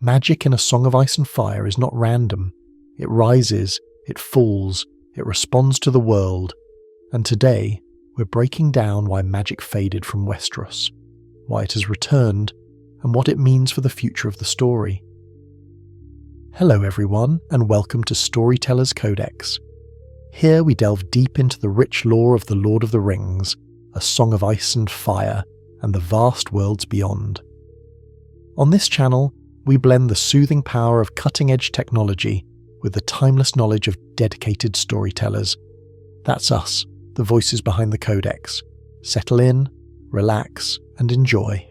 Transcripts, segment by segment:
Magic in A Song of Ice and Fire is not random. It rises, it falls, it responds to the world, and today we're breaking down why magic faded from Westeros, why it has returned, and what it means for the future of the story. Hello everyone, and welcome to Storyteller's Codex. Here we delve deep into the rich lore of The Lord of the Rings, A Song of Ice and Fire, and the vast worlds beyond. On this channel, we blend the soothing power of cutting-edge technology with the timeless knowledge of dedicated storytellers. That's us, the voices behind the Codex. Settle in, relax, and enjoy.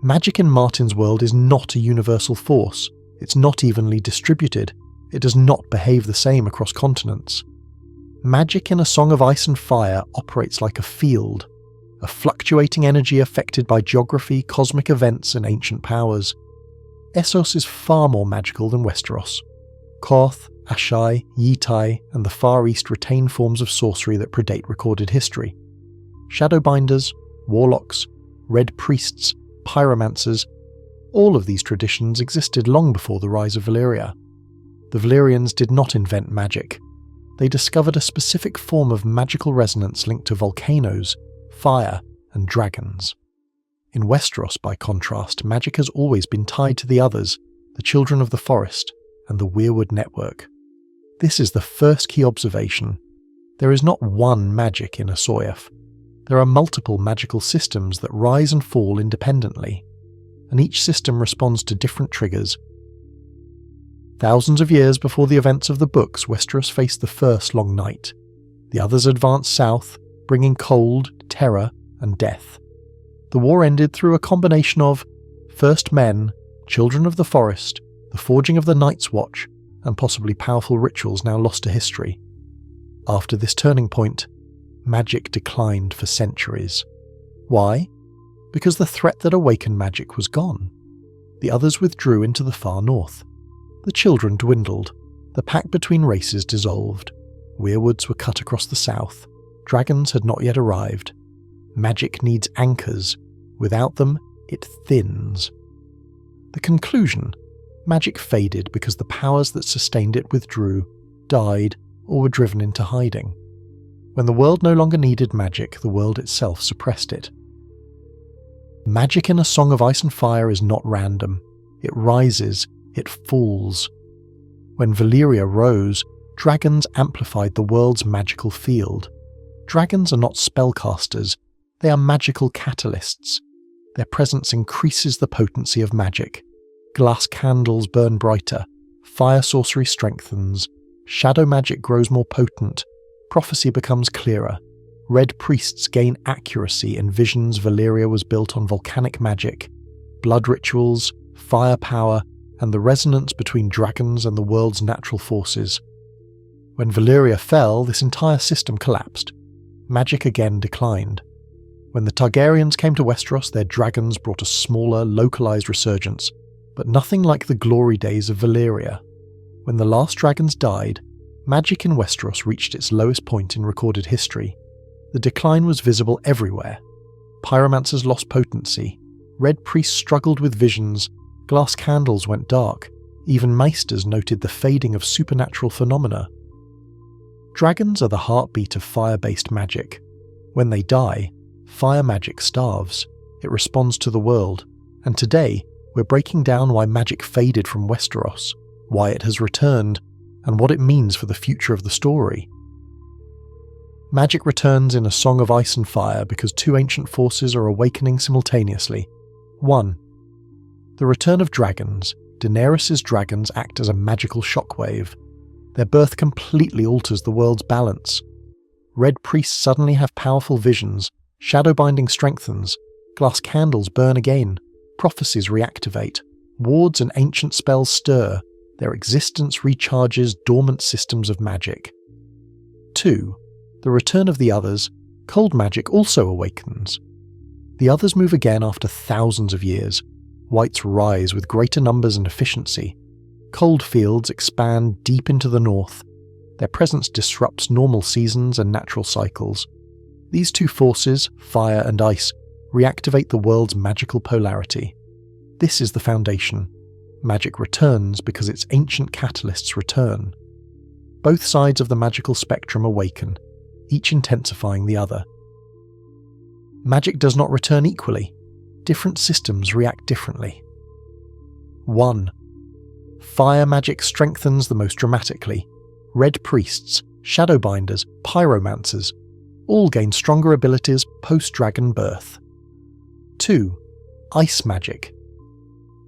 Magic in Martin's world is not a universal force. It's not evenly distributed. It does not behave the same across continents. Magic in A Song of Ice and Fire operates like a field, a fluctuating energy affected by geography, cosmic events, and ancient powers. Essos is far more magical than Westeros. Koth, Ashai, Yitai, and the Far East retain forms of sorcery that predate recorded history. Shadowbinders, warlocks, red priests, pyromancers, all of these traditions existed long before the rise of Valyria. The Valyrians did not invent magic. They discovered a specific form of magical resonance linked to volcanoes, fire, and dragons. In Westeros, by contrast, magic has always been tied to the others, the children of the forest, and the weirwood network. This is the first key observation. There is not one magic in Essos. There are multiple magical systems that rise and fall independently, and each system responds to different triggers. Thousands of years before the events of the books, Westeros faced the first long night. The others advanced south, bringing cold, terror, and death. The war ended through a combination of first men, children of the forest, the forging of the Night's Watch, and possibly powerful rituals now lost to history. After this turning point, magic declined for centuries. Why? Because the threat that awakened magic was gone. The others withdrew into the far north. The children dwindled. The pact between races dissolved. Weirwoods were cut across the south. Dragons had not yet arrived. Magic needs anchors. Without them, it thins. The conclusion: magic faded because the powers that sustained it withdrew, died, or were driven into hiding. When the world no longer needed magic, the world itself suppressed it. Magic in A Song of Ice and Fire is not random. It rises, it falls. When Valyria rose, dragons amplified the world's magical field. Dragons are not spellcasters, they are magical catalysts. Their presence increases the potency of magic. Glass candles burn brighter, fire sorcery strengthens, shadow magic grows more potent, prophecy becomes clearer, red priests gain accuracy in visions. Valyria was built on volcanic magic, blood rituals, fire power, and the resonance between dragons and the world's natural forces. When Valyria fell, this entire system collapsed. Magic again declined. When the Targaryens came to Westeros, their dragons brought a smaller, localized resurgence, but nothing like the glory days of Valyria. When the last dragons died, magic in Westeros reached its lowest point in recorded history. The decline was visible everywhere. Pyromancers lost potency, red priests struggled with visions, glass candles went dark, even maesters noted the fading of supernatural phenomena. Dragons are the heartbeat of fire-based magic. When they die, fire magic starves. It responds to the world, and today we're breaking down why magic faded from Westeros, why it has returned, and what it means for the future of the story. Magic returns in A Song of Ice and Fire because two ancient forces are awakening simultaneously. 1. The return of dragons. Daenerys' dragons act as a magical shockwave. Their birth completely alters the world's balance. Red priests suddenly have powerful visions, shadowbinding strengthens, glass candles burn again, prophecies reactivate, wards and ancient spells stir, their existence recharges dormant systems of magic. 2. The return of the others. Cold magic also awakens. The others move again after thousands of years. Whites rise with greater numbers and efficiency. Cold fields expand deep into the north. Their presence disrupts normal seasons and natural cycles. These two forces, fire and ice, reactivate the world's magical polarity. This is the foundation. Magic returns because its ancient catalysts return. Both sides of the magical spectrum awaken, each intensifying the other. Magic does not return equally. Different systems react differently. 1. Fire magic strengthens the most dramatically. Red priests, shadowbinders, pyromancers all gain stronger abilities post-dragon birth. 2. Ice magic.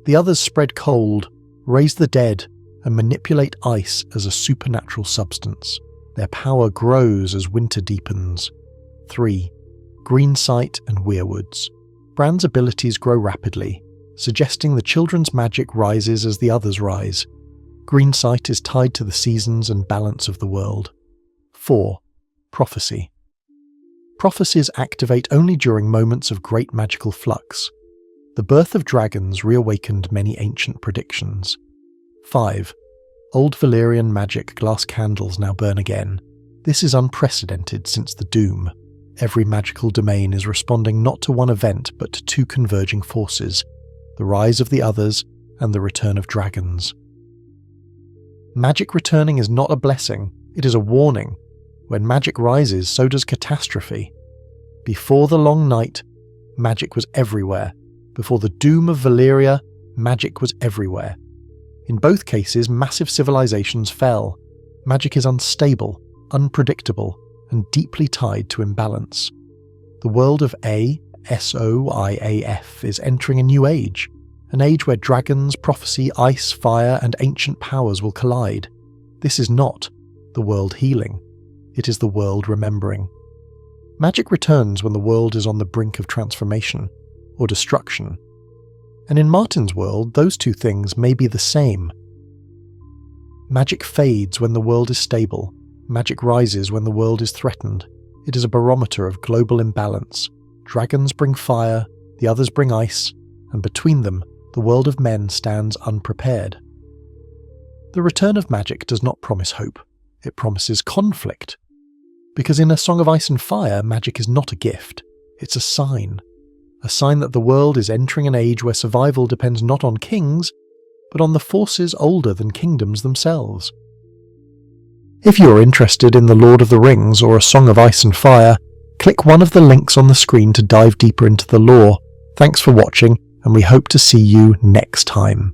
The others spread cold, raise the dead, and manipulate ice as a supernatural substance. Their power grows as winter deepens. 3. Green sight and weirwoods. Bran's abilities grow rapidly, suggesting the children's magic rises as the others rise. Green sight is tied to the seasons and balance of the world. 4. Prophecy. Prophecies activate only during moments of great magical flux. The birth of dragons reawakened many ancient predictions. 5. Old Valyrian magic glass candles now burn again. This is unprecedented since the Doom. Every magical domain is responding not to one event but to two converging forces, the rise of the others and the return of dragons. Magic returning is not a blessing, it is a warning. When magic rises, so does catastrophe. Before the long night, magic was everywhere. Before the Doom of Valyria, magic was everywhere. In both cases, massive civilizations fell. Magic is unstable, unpredictable, and deeply tied to imbalance. The world of Soiaf is entering a new age, an age where dragons, prophecy, ice, fire, and ancient powers will collide. This is not the world healing. It is the world remembering. Magic returns when the world is on the brink of transformation or destruction. And in Martin's world, those two things may be the same. Magic fades when the world is stable. Magic rises when the world is threatened. It is a barometer of global imbalance. Dragons bring fire, the others bring ice, and between them, the world of men stands unprepared. The return of magic does not promise hope. It promises conflict. Because in A Song of Ice and Fire, magic is not a gift. It's a sign that the world is entering an age where survival depends not on kings, but on the forces older than kingdoms themselves. If you're interested in The Lord of the Rings or A Song of Ice and Fire, click one of the links on the screen to dive deeper into the lore. Thanks for watching, and we hope to see you next time.